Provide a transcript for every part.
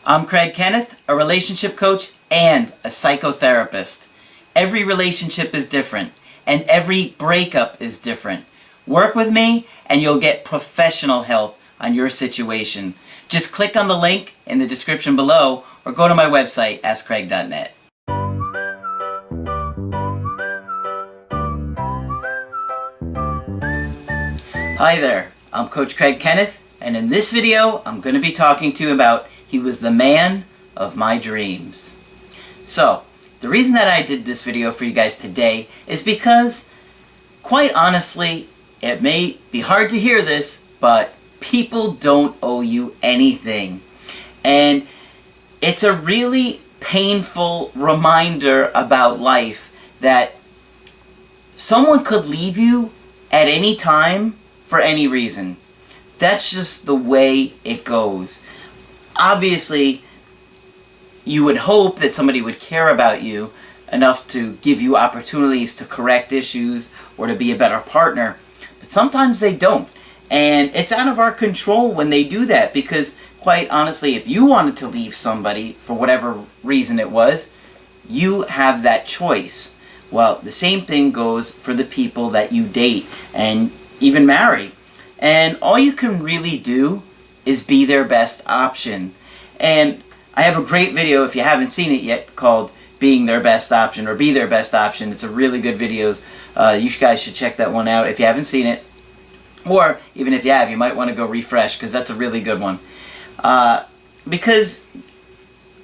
I'm Kenneth, a relationship coach and a psychotherapist. Every relationship is different, and every breakup is different. Work with me, and you'll get professional help on your situation. Just click on the link in the description below, or go to my website, askcraig.net. Hi there, I'm Coach Kenneth, and in this video, I'm going to be talking to you about he was the man of my dreams. So, the reason that I did this video for you guys today is because, quite honestly, it may be hard to hear this, but people don't owe you anything. And it's a really painful reminder about life that someone could leave you at any time for any reason. That's just the way it goes. Obviously, you would hope that somebody would care about you enough to give you opportunities to correct issues or to be a better partner, but sometimes they don't. And it's out of our control when they do that, because quite honestly, if you wanted to leave somebody for whatever reason it was, you have that choice. Well, the same thing goes for the people that you date and even marry. And all you can really do is be their best option. And I have a great video, if you haven't seen it yet, called Being Their Best Option, or Be Their Best Option. It's a really good video. You guys should check that one out if you haven't seen it. Or even if you have, you might want to go refresh, because that's a really good one. Because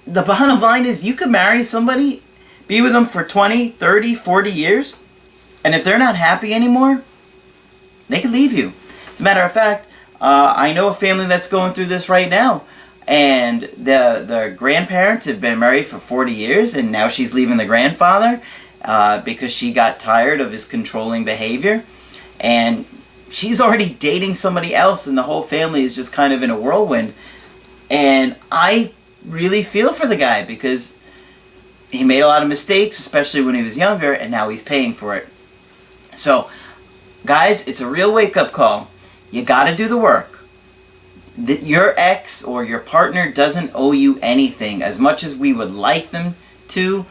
the bottom line is, you could marry somebody, be with them for 20, 30, 40 years, and if they're not happy anymore, they could leave you. As a matter of fact, I know a family that's going through this right now, and the grandparents have been married for 40 years, and now she's leaving the grandfather because she got tired of his controlling behavior, and she's already dating somebody else, and the whole family is just kind of in a whirlwind. And I really feel for the guy, because he made a lot of mistakes, especially when he was younger, and now he's paying for it. So, guys, it's a real wake-up call. You gotta do the work. Your ex or your partner doesn't owe you anything. As much as we would like them to,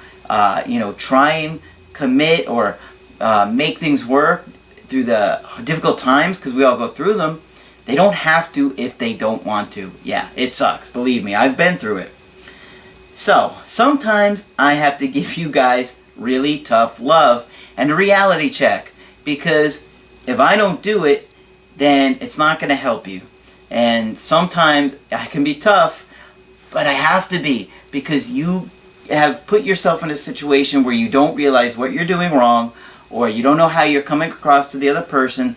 try and commit or make things work through the difficult times, because we all go through them, they don't have to if they don't want to. Yeah, it sucks. Believe me, I've been through it. So, sometimes I have to give you guys really tough love and a reality check, because if I don't do it, then it's not going to help you. And sometimes I can be tough, but I have to be, because you have put yourself in a situation where you don't realize what you're doing wrong, or you don't know how you're coming across to the other person.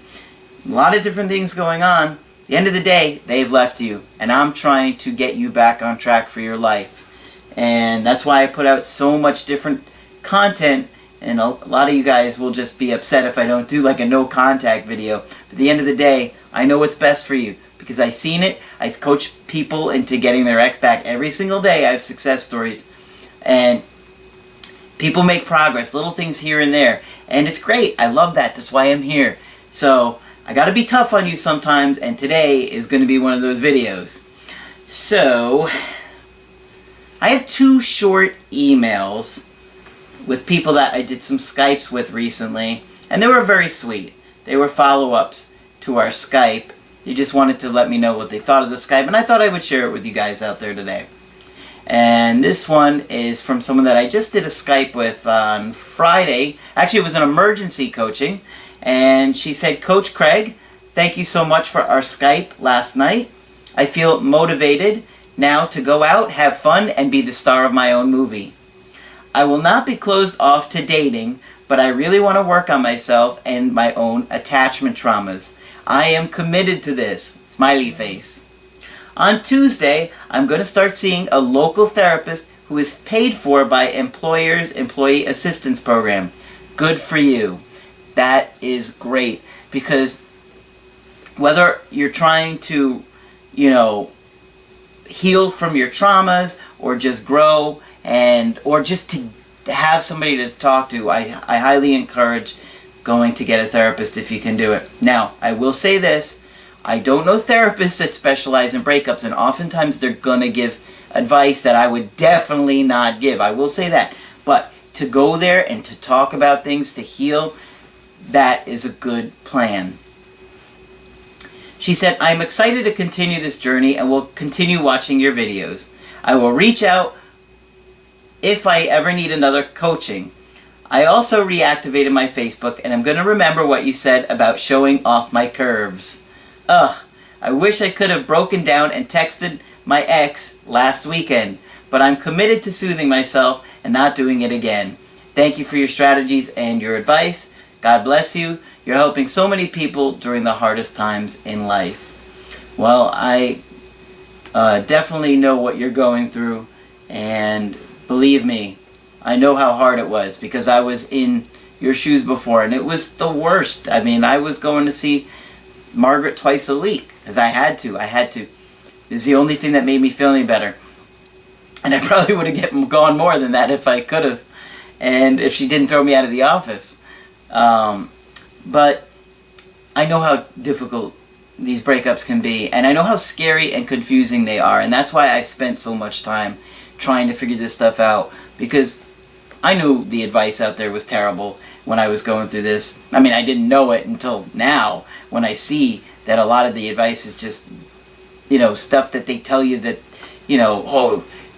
A lot of different things going on. At the end of the day, they've left you, and I'm trying to get you back on track for your life. And that's why I put out so much different content. And a lot of you guys will just be upset if I don't do like a no contact video. But at the end of the day, I know what's best for you, because I've seen it. I've coached people into getting their ex back every single day. I have success stories. And people make progress, little things here and there. And it's great. I love that. That's why I'm here. So, I gotta be tough on you sometimes, and today is going to be one of those videos. So, I have 2 short emails with people that I did some Skypes with recently, and they were very sweet. They were follow-ups to our Skype. They just wanted to let me know what they thought of the Skype, and I thought I would share it with you guys out there today. And this one is from someone that I just did a Skype with on Friday. Actually, it was an emergency coaching, and she said, "Coach Craig, thank you so much for our Skype last night. I feel motivated now to go out, have fun, and be the star of my own movie. I will not be closed off to dating, but I really want to work on myself and my own attachment traumas. I am committed to this." Smiley face. "On Tuesday, I'm going to start seeing a local therapist who is paid for by employer's employee assistance program. Good for you." That is great, because whether you're trying to, heal from your traumas, or just grow, or just to have somebody to talk to, I highly encourage going to get a therapist if you can do it. Now, I will say this, I don't know therapists that specialize in breakups, and oftentimes they're going to give advice that I would definitely not give. I will say that. But to go there and to talk about things, to heal, that is a good plan. She said, I am excited to continue this journey and will continue watching your videos. I will reach out if I ever need another coaching. I also reactivated my Facebook and I'm going to remember what you said about showing off my curves. Ugh, I wish I could have broken down and texted my ex last weekend, but I'm committed to soothing myself and not doing it again. Thank you for your strategies and your advice. God bless you. You're helping so many people during the hardest times in life. Well, I definitely know what you're going through, and believe me, I know how hard it was because I was in your shoes before, and it was the worst. I mean, I was going to see Margaret twice a week because I had to. It was the only thing that made me feel any better. And I probably would have gone more than that if I could have, and if she didn't throw me out of the office. But I know how difficult these breakups can be, and I know how scary and confusing they are, and that's why I've spent so much time trying to figure this stuff out, because I knew the advice out there was terrible when I was going through this. I mean, I didn't know it until now, when I see that a lot of the advice is just, stuff that they tell you that,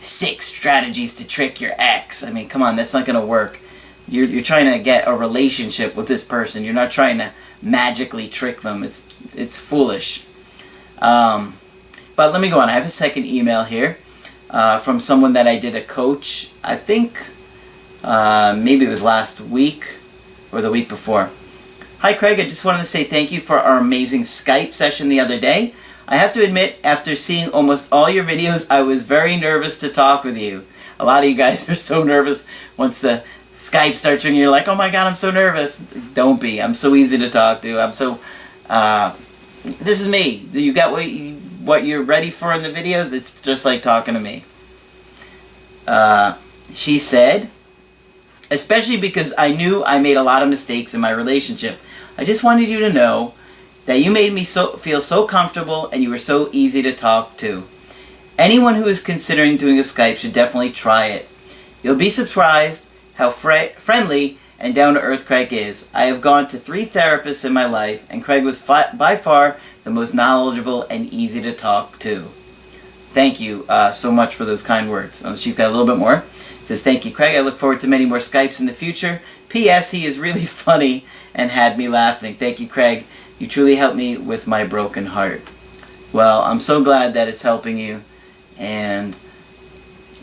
6 strategies to trick your ex. I mean, come on, that's not going to work. You're trying to get a relationship with this person. You're not trying to magically trick them. It's foolish. But let me go on. I have a second email here from someone that I did a coach, I think maybe it was last week or the week before. Hi Craig, I just wanted to say thank you for our amazing Skype session the other day. I have to admit, after seeing almost all your videos, I was very nervous to talk with you. A lot of you guys are so nervous once the Skype starts ringing. You're like, oh my god, I'm so nervous. Don't be. I'm so easy to talk to. This is me. You got what you're ready for in the videos? It's just like talking to me. She said, especially because I knew I made a lot of mistakes in my relationship. I just wanted you to know that you made me feel so comfortable and you were so easy to talk to. Anyone who is considering doing a Skype should definitely try it. You'll be surprised how friendly and down-to-earth Craig is. I have gone to 3 therapists in my life, and Craig was by far the most knowledgeable and easy to talk to. Thank you so much for those kind words. She's got a little bit more. It says, thank you, Craig. I look forward to many more Skypes in the future. P.S. He is really funny and had me laughing. Thank you, Craig. You truly helped me with my broken heart. Well, I'm so glad that it's helping you. And,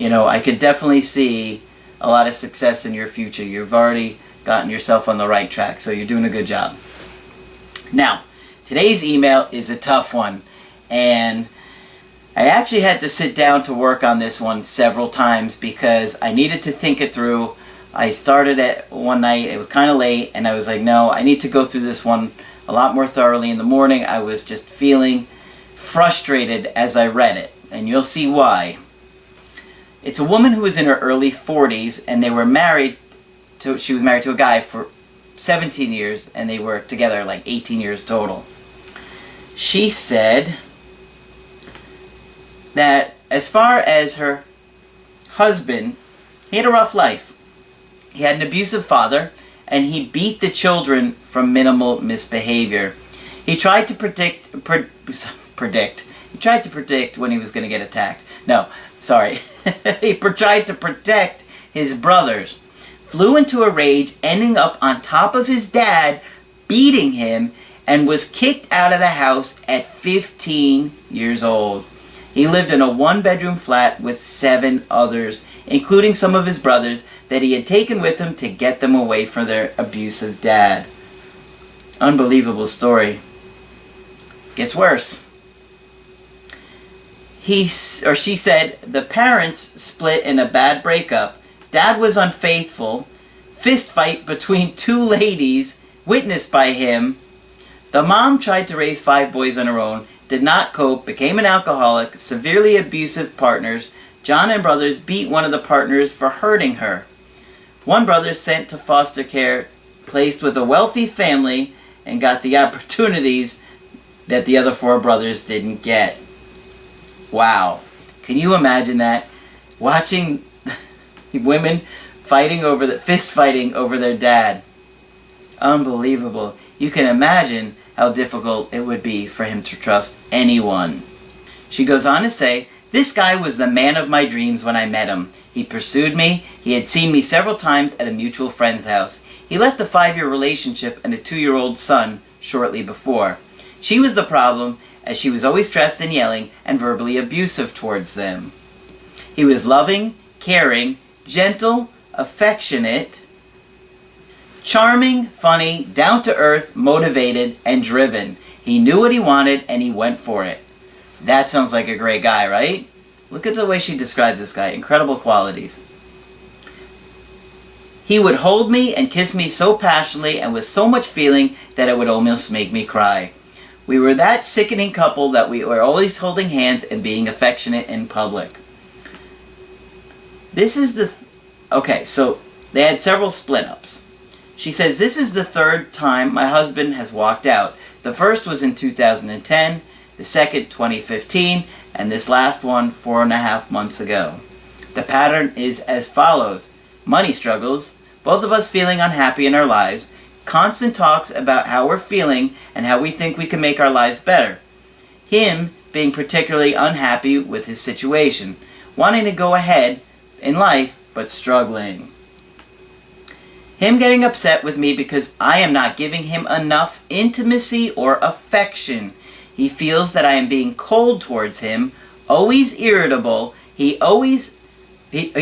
I could definitely see a lot of success in your future. You've already gotten yourself on the right track, so you're doing a good job. Now, today's email is a tough one, and I actually had to sit down to work on this one several times because I needed to think it through. I started it one night, it was kind of late, and I was like, no, I need to go through this one a lot more thoroughly. In the morning, I was just feeling frustrated as I read it, and you'll see why. It's a woman who was in her early 40s, and she was married to a guy for 17 years, and they were together like 18 years total. She said that as far as her husband, he had a rough life. He had an abusive father, and he beat the children from minimal misbehavior. He tried to predict when he was going to get attacked. No, sorry. He tried to protect his brothers. Flew into a rage, ending up on top of his dad, beating him, and was kicked out of the house at 15 years old. He lived in a 1-bedroom flat with 7 others, including some of his brothers that he had taken with him to get them away from their abusive dad. Unbelievable story. Gets worse. She said the parents split in a bad breakup. Dad was unfaithful. Fist fight between 2 ladies witnessed by him. The mom tried to raise 5 boys on her own, did not cope, became an alcoholic, severely abusive partners. John and brothers beat one of the partners for hurting her. One brother sent to foster care, placed with a wealthy family, and got the opportunities that the other 4 brothers didn't get. Wow. Can you imagine that? Watching women fist fighting over their dad. Unbelievable. You can imagine how difficult it would be for him to trust anyone. She goes on to say, "This guy was the man of my dreams when I met him. He pursued me. He had seen me several times at a mutual friend's house. He left a 5-year relationship and a 2-year-old son shortly before. She was the problem, as she was always stressed and yelling and verbally abusive towards them. He was loving, caring, gentle, affectionate, charming, funny, down-to-earth, motivated, and driven. He knew what he wanted, and he went for it." That sounds like a great guy, right? Look at the way she describes this guy. Incredible qualities. "He would hold me and kiss me so passionately and with so much feeling that it would almost make me cry. We were that sickening couple that we were always holding hands and being affectionate in public." This is the... Okay, so they had several split-ups. She says, "This is the 3rd time my husband has walked out. The first was in 2010, the second 2015, and this last one 4.5 months ago. The pattern is as follows: money struggles, both of us feeling unhappy in our lives, constant talks about how we're feeling and how we think we can make our lives better. Him being particularly unhappy with his situation, wanting to go ahead in life but struggling. Him getting upset with me because I am not giving him enough intimacy or affection. He feels that I am being cold towards him, always irritable. He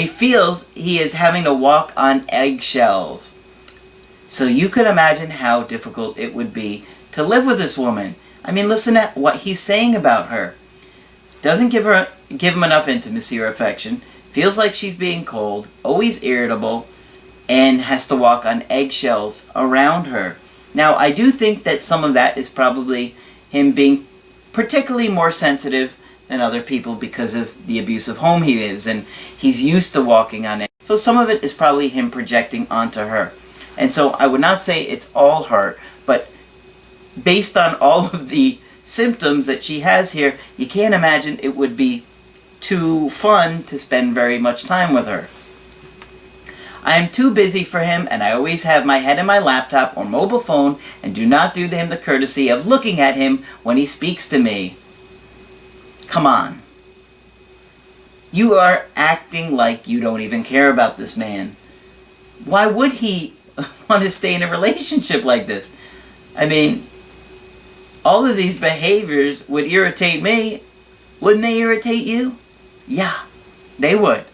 feels he is having to walk on eggshells." So you could imagine how difficult it would be to live with this woman. I mean, listen to what he's saying about her. Doesn't give him enough intimacy or affection, feels like she's being cold, always irritable, and has to walk on eggshells around her. Now, I do think that some of that is probably him being particularly more sensitive than other people because of the abusive home he lives in, and he's used to walking on it. So some of it is probably him projecting onto her. And so I would not say it's all her, but based on all of the symptoms that she has here, you can't imagine it would be too fun to spend very much time with her. "I am too busy for him, and I always have my head in my laptop or mobile phone and do not do him the courtesy of looking at him when he speaks to me." Come on. You are acting like you don't even care about this man. Why would he want to stay in a relationship like this? I mean, all of these behaviors would irritate me. Wouldn't they irritate you? Yeah, they would.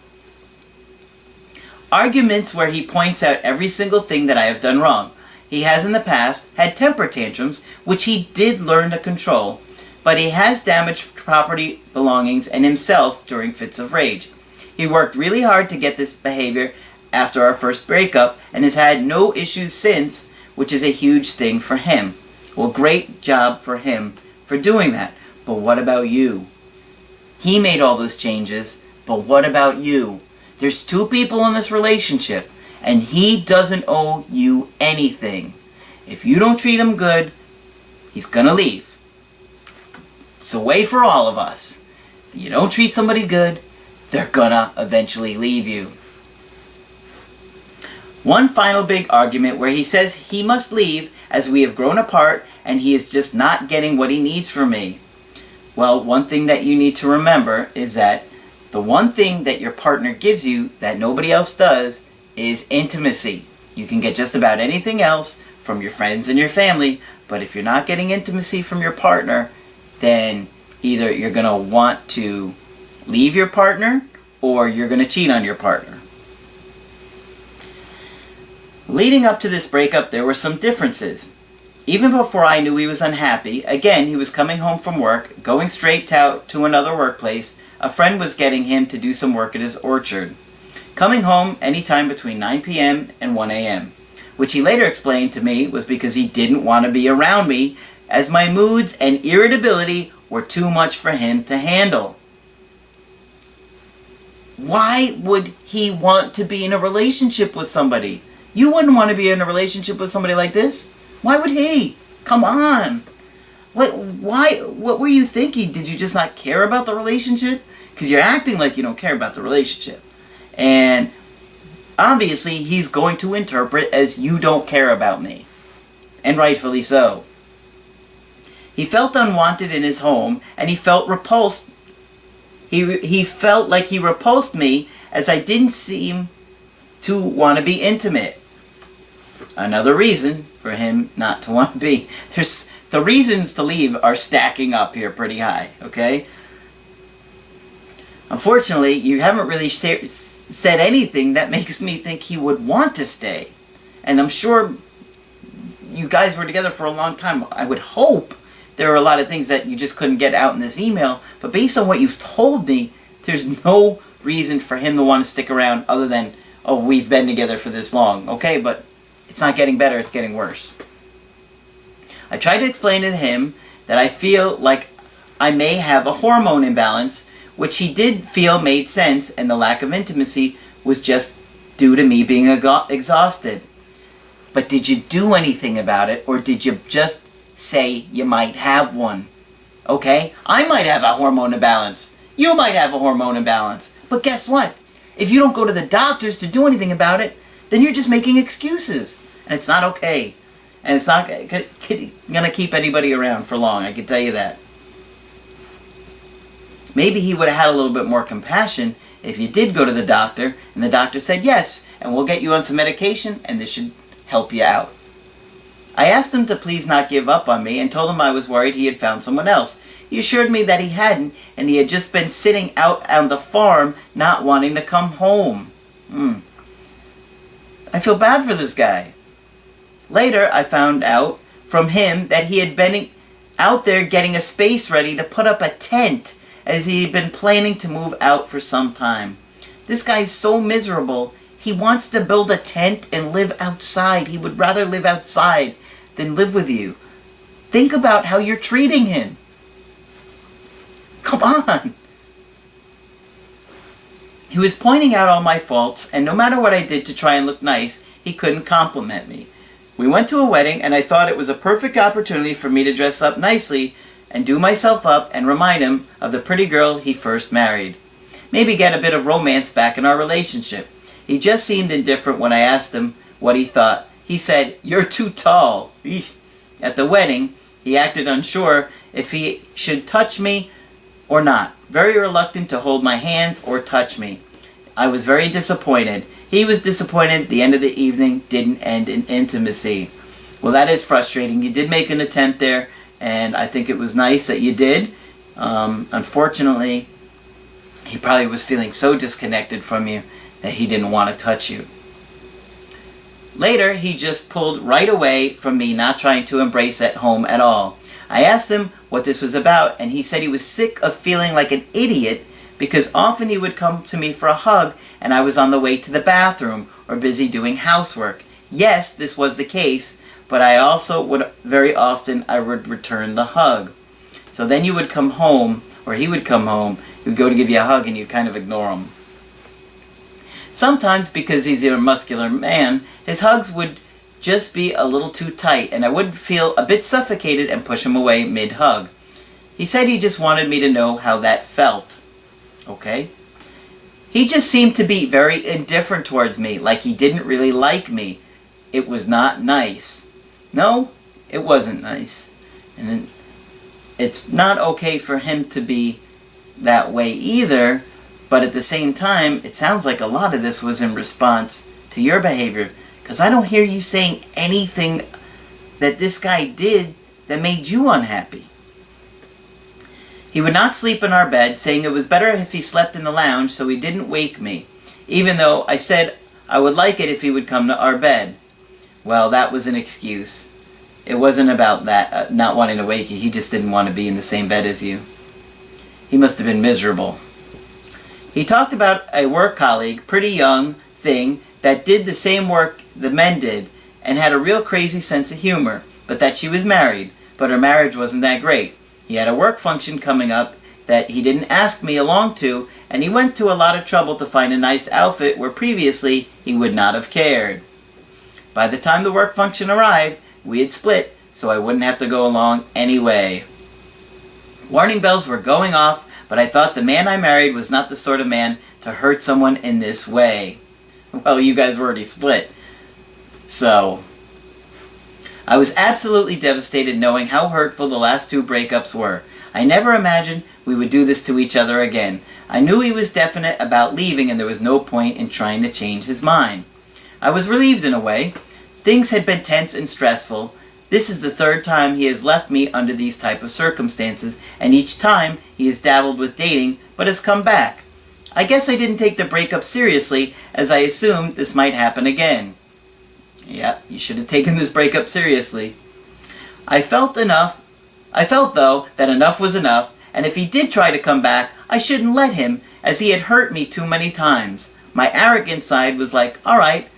Arguments where he points out every single thing that I have done wrong. He has in the past had temper tantrums, which he did learn to control, but he has damaged property belongings and himself during fits of rage. He worked really hard to get this behavior after our first breakup and has had no issues since, which is a huge thing for him. Well, great job for him for doing that. But what about you? He made all those changes, but what about you? There's 2 people in this relationship, and he doesn't owe you anything. If you don't treat him good, he's gonna leave. It's a way for all of us. If you don't treat somebody good, they're gonna eventually leave you. One final big argument where he says he must leave as we have grown apart and he is just not getting what he needs from me. Well, one thing that you need to remember is that the one thing that your partner gives you that nobody else does is intimacy. You can get just about anything else from your friends and your family, but if you're not getting intimacy from your partner, then either you're going to want to leave your partner or you're going to cheat on your partner. Leading up to this breakup, there were some differences. Even before I knew he was unhappy, again, he was coming home from work, going straight to another workplace. A friend was getting him to do some work at his orchard. Coming home anytime between 9 p.m. and 1 a.m., which he later explained to me was because he didn't want to be around me, as my moods and irritability were too much for him to handle. Why would he want to be in a relationship with somebody? You wouldn't want to be in a relationship with somebody like this. Why would he? Come on. What were you thinking? Did you just not care about the relationship? because you're acting like you don't care about the relationship. And obviously, he's going to interpret as you don't care about me. And rightfully so. He felt unwanted in his home, and he felt repulsed. He felt like he repulsed me as I didn't seem to want to be intimate. Another reason for him not to want to be. The reasons to leave are stacking up here pretty high, okay? Unfortunately, you haven't really said anything that makes me think he would want to stay. And I'm sure you guys were together for a long time. I would hope there are a lot of things that you just couldn't get out in this email. But based on what you've told me, there's no reason for him to want to stick around other than, oh, we've been together for this long. Okay, but it's not getting better, it's getting worse. I tried to explain to him that I feel like I may have a hormone imbalance, which he did feel made sense, and the lack of intimacy was just due to me being exhausted. But did you do anything about it, or did you just say you might have one? Okay? I might have a hormone imbalance. You might have a hormone imbalance. But guess what? If you don't go to the doctors to do anything about it, then you're just making excuses. And it's not okay. And it's not going to keep anybody around for long, I can tell you that. Maybe he would have had a little bit more compassion if you did go to the doctor, and the doctor said, yes, and we'll get you on some medication, and this should help you out. I asked him to please not give up on me, and told him I was worried he had found someone else. He assured me that he hadn't, and he had just been sitting out on the farm, not wanting to come home. I feel bad for this guy. Later, I found out from him that he had been out there getting a space ready to put up a tent, as he had been planning to move out for some time. This guy's so miserable, he wants to build a tent and live outside. He would rather live outside than live with you. Think about how you're treating him. Come on. He was pointing out all my faults, and no matter what I did to try and look nice, he couldn't compliment me. We went to a wedding, and I thought it was a perfect opportunity for me to dress up nicely and do myself up and remind him of the pretty girl he first married. Maybe get a bit of romance back in our relationship. He just seemed indifferent when I asked him what he thought. He said, "You're too tall." Eesh. At the wedding, he acted unsure if he should touch me or not, very reluctant to hold my hands or touch me. I was very disappointed. He was disappointed the end of the evening didn't end in intimacy. Well, that is frustrating. You did make an attempt there, and I think it was nice that you did. Unfortunately, he probably was feeling so disconnected from you that he didn't want to touch you. Later, he just pulled right away from me, not trying to embrace at home at all. I asked him what this was about, and he said he was sick of feeling like an idiot because often he would come to me for a hug and I was on the way to the bathroom or busy doing housework. Yes, this was the case, but I also would very often I would return the hug. So then you would come home, or he would come home, he would go to give you a hug and you'd kind of ignore him. Sometimes, because he's a muscular man, his hugs would just be a little too tight, and I would feel a bit suffocated and push him away mid-hug. He said he just wanted me to know how that felt. Okay? He just seemed to be very indifferent towards me, like he didn't really like me. It was not nice. No, it wasn't nice. And it's not okay for him to be that way either, but at the same time, it sounds like a lot of this was in response to your behavior, because I don't hear you saying anything that this guy did that made you unhappy. He would not sleep in our bed, saying it was better if he slept in the lounge so he didn't wake me, even though I said I would like it if he would come to our bed. Well, that was an excuse. It wasn't about that, not wanting to wake you. He just didn't want to be in the same bed as you. He must have been miserable. He talked about a work colleague, pretty young thing, that did the same work the men did and had a real crazy sense of humor, but that she was married, but her marriage wasn't that great. He had a work function coming up that he didn't ask me along to, and he went to a lot of trouble to find a nice outfit where previously he would not have cared. By the time the work function arrived, we had split, so I wouldn't have to go along anyway. Warning bells were going off, but I thought the man I married was not the sort of man to hurt someone in this way. Well, you guys were already split. So, I was absolutely devastated knowing how hurtful the last 2 breakups were. I never imagined we would do this to each other again. I knew he was definite about leaving and there was no point in trying to change his mind. I was relieved in a way. Things had been tense and stressful. This is the 3rd time he has left me under these type of circumstances, and each time he has dabbled with dating, but has come back. I guess I didn't take the breakup seriously, as I assumed this might happen again. Yeah, you should have taken this breakup seriously. I felt, though, that enough was enough, and if he did try to come back, I shouldn't let him, as he had hurt me too many times. My arrogant side was like, alright,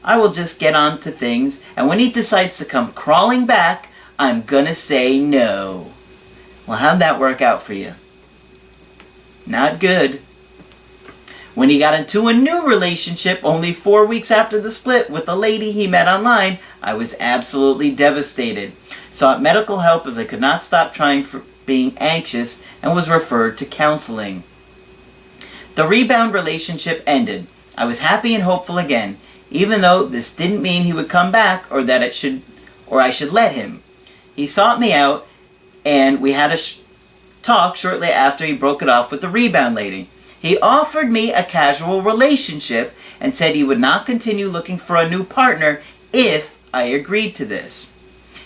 I will just get on to things, and when he decides to come crawling back, I'm gonna say no. Well, how'd that work out for you? Not good. When he got into a new relationship only 4 weeks after the split with a lady he met online, I was absolutely devastated. Sought medical help as I could not stop trying for being anxious and was referred to counseling. The rebound relationship ended. I was happy and hopeful again, even though this didn't mean he would come back or that I should let him. He sought me out and we had a talk shortly after he broke it off with the rebound lady. He offered me a casual relationship and said he would not continue looking for a new partner if I agreed to this.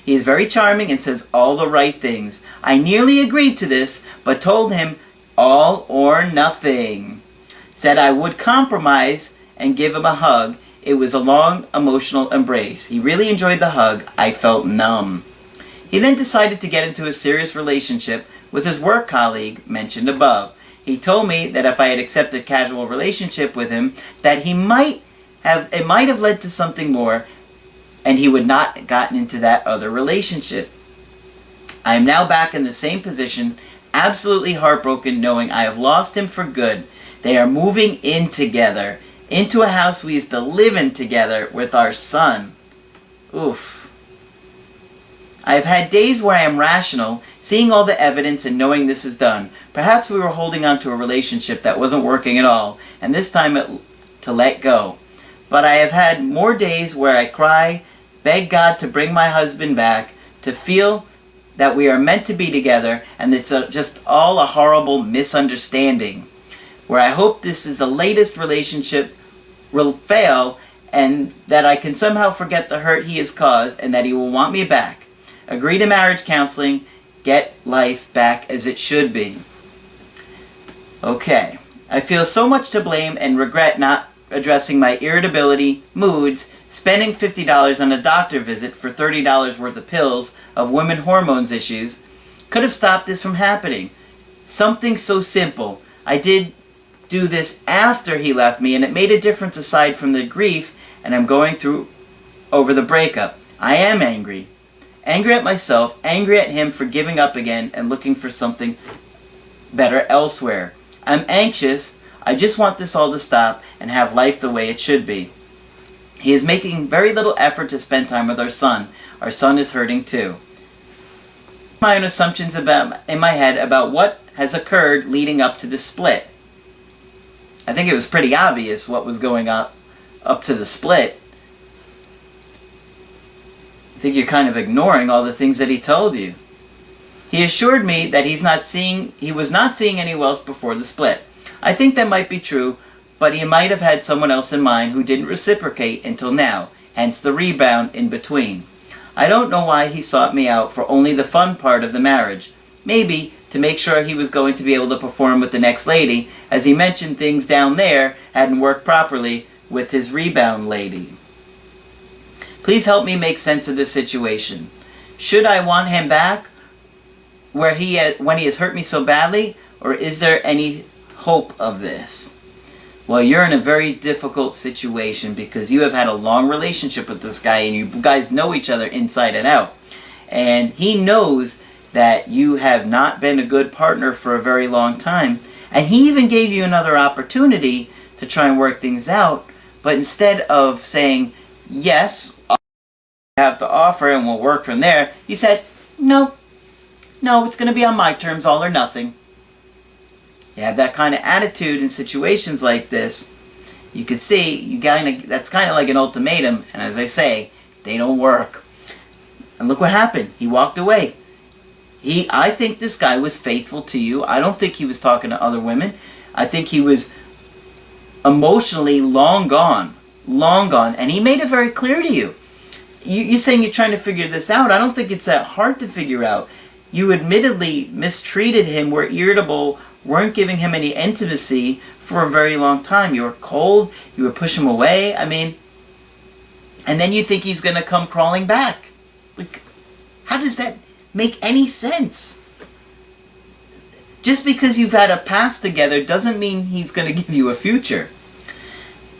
He is very charming and says all the right things. I nearly agreed to this, but told him all or nothing. Said I would compromise and give him a hug. It was a long, emotional embrace. He really enjoyed the hug. I felt numb. He then decided to get into a serious relationship with his work colleague mentioned above. He told me that if I had accepted a casual relationship with him, that it might have led to something more, and he would not have gotten into that other relationship. I am now back in the same position, absolutely heartbroken, knowing I have lost him for good. They are moving in together, into a house we used to live in together with our son. Oof. I have had days where I am rational, seeing all the evidence and knowing this is done. Perhaps we were holding on to a relationship that wasn't working at all, and this time to let go. But I have had more days where I cry, beg God to bring my husband back, to feel that we are meant to be together, and it's just all a horrible misunderstanding. Where I hope this is the latest relationship will fail, and that I can somehow forget the hurt he has caused, and that he will want me back. Agree to marriage counseling, get life back as it should be. Okay. I feel so much to blame and regret not addressing my irritability, moods, spending $50 on a doctor visit for $30 worth of pills of women hormones issues. Could have stopped this from happening. Something so simple. I did do this after he left me and it made a difference aside from the grief and I'm going through over the breakup. I am angry. Angry at myself, angry at him for giving up again and looking for something better elsewhere. I'm anxious. I just want this all to stop and have life the way it should be. He is making very little effort to spend time with our son. Our son is hurting too. My own assumptions in my head about what has occurred leading up to the split. I think it was pretty obvious what was going on up to the split. I think you're kind of ignoring all the things that he told you. He assured me that he was not seeing anyone else before the split. I think that might be true, but he might have had someone else in mind who didn't reciprocate until now, hence the rebound in between. I don't know why he sought me out for only the fun part of the marriage. Maybe to make sure he was going to be able to perform with the next lady, as he mentioned things down there hadn't worked properly with his rebound lady. Please help me make sense of this situation. Should I want him back when he has hurt me so badly, or is there any hope of this? Well, you're in a very difficult situation because you have had a long relationship with this guy and you guys know each other inside and out. And he knows that you have not been a good partner for a very long time. And he even gave you another opportunity to try and work things out. But instead of saying, yes, I have to offer and we'll work from there, he said, no, it's going to be on my terms, all or nothing. you have that kind of attitude in situations like this, you could see that's kind of like an ultimatum, and as I say, they don't work. And look what happened. He walked away. I think this guy was faithful to you. I don't think he was talking to other women. I think he was emotionally long gone, and he made it very clear to you. You're saying you're trying to figure this out. I don't think it's that hard to figure out. You admittedly mistreated him, were irritable, weren't giving him any intimacy for a very long time. You were cold, you were pushing him away, and then you think he's going to come crawling back. Like, how does that make any sense? Just because you've had a past together doesn't mean he's going to give you a future.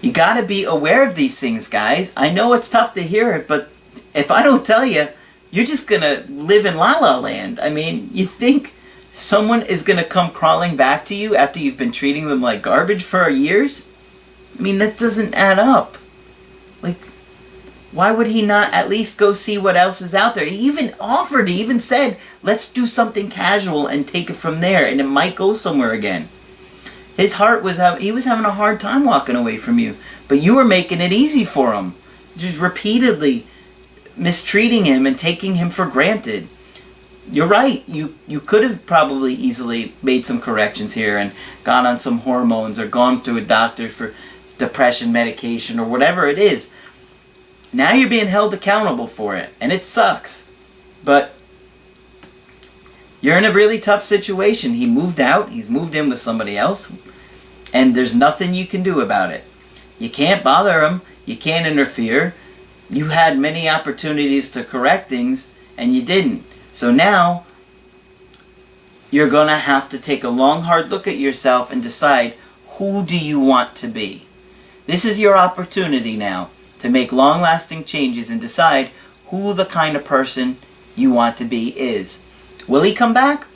You got to be aware of these things, guys. I know it's tough to hear it, but if I don't tell you, you're just going to live in La La Land. You think someone is going to come crawling back to you after you've been treating them like garbage for years? That doesn't add up. Like, why would he not at least go see what else is out there? He even offered, he even said, let's do something casual and take it from there, and it might go somewhere again. His heart was, he was having a hard time walking away from you, but you were making it easy for him. Just repeatedly mistreating him and taking him for granted. You're right. You could have probably easily made some corrections here and gone on some hormones or gone to a doctor for depression medication or whatever it is. Now you're being held accountable for it, and it sucks. But you're in a really tough situation. He moved out. He's moved in with somebody else, and there's nothing you can do about it. You can't bother him. You can't interfere. You had many opportunities to correct things, and you didn't. So now you're going to have to take a long, hard look at yourself and decide, who do you want to be? This is your opportunity now to make long-lasting changes and decide who the kind of person you want to be is. Will he come back?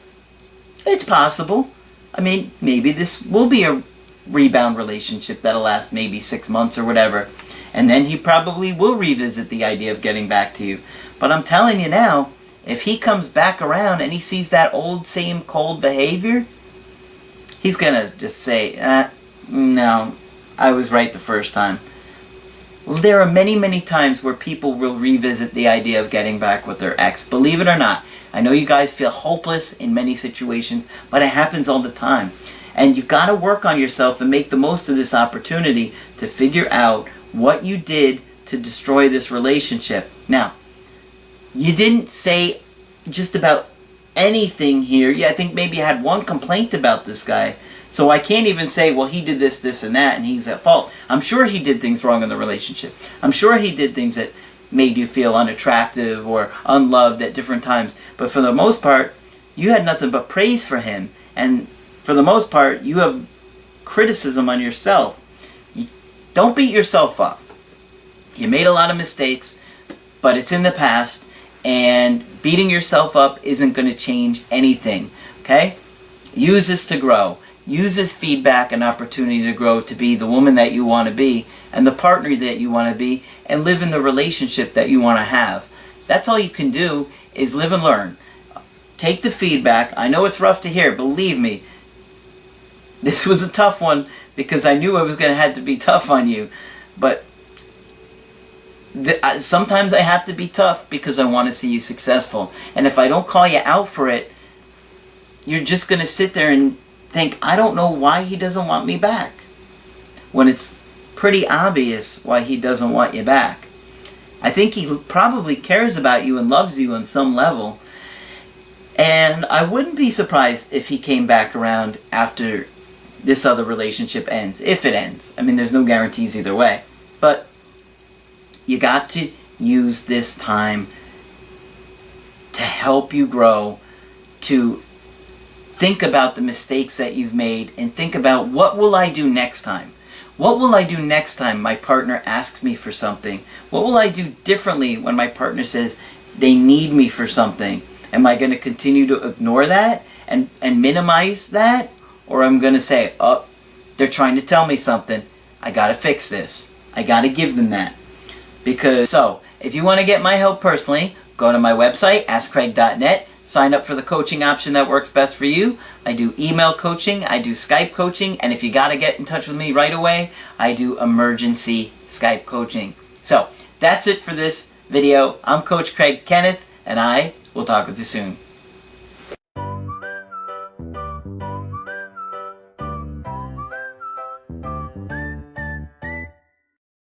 It's possible. Maybe this will be a rebound relationship that'll last maybe 6 months or whatever. And then he probably will revisit the idea of getting back to you. But I'm telling you now, if he comes back around and he sees that old, same cold behavior, he's going to just say, no, I was right the first time. Well, there are many, many times where people will revisit the idea of getting back with their ex. Believe it or not. I know you guys feel hopeless in many situations, but it happens all the time. And you got to work on yourself and make the most of this opportunity to figure out what you did to destroy this relationship. Now, you didn't say just about anything here. Yeah, I think maybe you had one complaint about this guy. So I can't even say, well, he did this, this, and that, and he's at fault. I'm sure he did things wrong in the relationship. I'm sure he did things that made you feel unattractive or unloved at different times. But for the most part, you had nothing but praise for him. And for the most part, you have criticism on yourself. Don't beat yourself up. You made a lot of mistakes, but it's in the past, and beating yourself up isn't going to change anything, okay? Use this to grow. Use this feedback and opportunity to grow to be the woman that you want to be and the partner that you want to be and live in the relationship that you want to have. That's all you can do is live and learn. Take the feedback. I know it's rough to hear. Believe me, this was a tough one because I knew I was going to have to be tough on you. But sometimes I have to be tough because I want to see you successful. And if I don't call you out for it, you're just going to sit there and think, I don't know why he doesn't want me back. When it's pretty obvious why he doesn't want you back. I think he probably cares about you and loves you on some level. And I wouldn't be surprised if he came back around after this other relationship ends. If it ends. There's no guarantees either way. But you got to use this time to help you grow, to think about the mistakes that you've made, and think about, what will I do next time? What will I do next time my partner asks me for something? What will I do differently when my partner says they need me for something? Am I going to continue to ignore that and minimize that? Or I'm going to say, oh, they're trying to tell me something. I got to fix this. I got to give them that. Because, so, if you want to get my help personally, go to my website, askcraig.net. sign up for the coaching option that works best for you. I do email coaching, I do Skype coaching, and if you got to get in touch with me right away, I do emergency Skype coaching. So, that's it for this video. I'm Coach Craig Kenneth, and I will talk with you soon.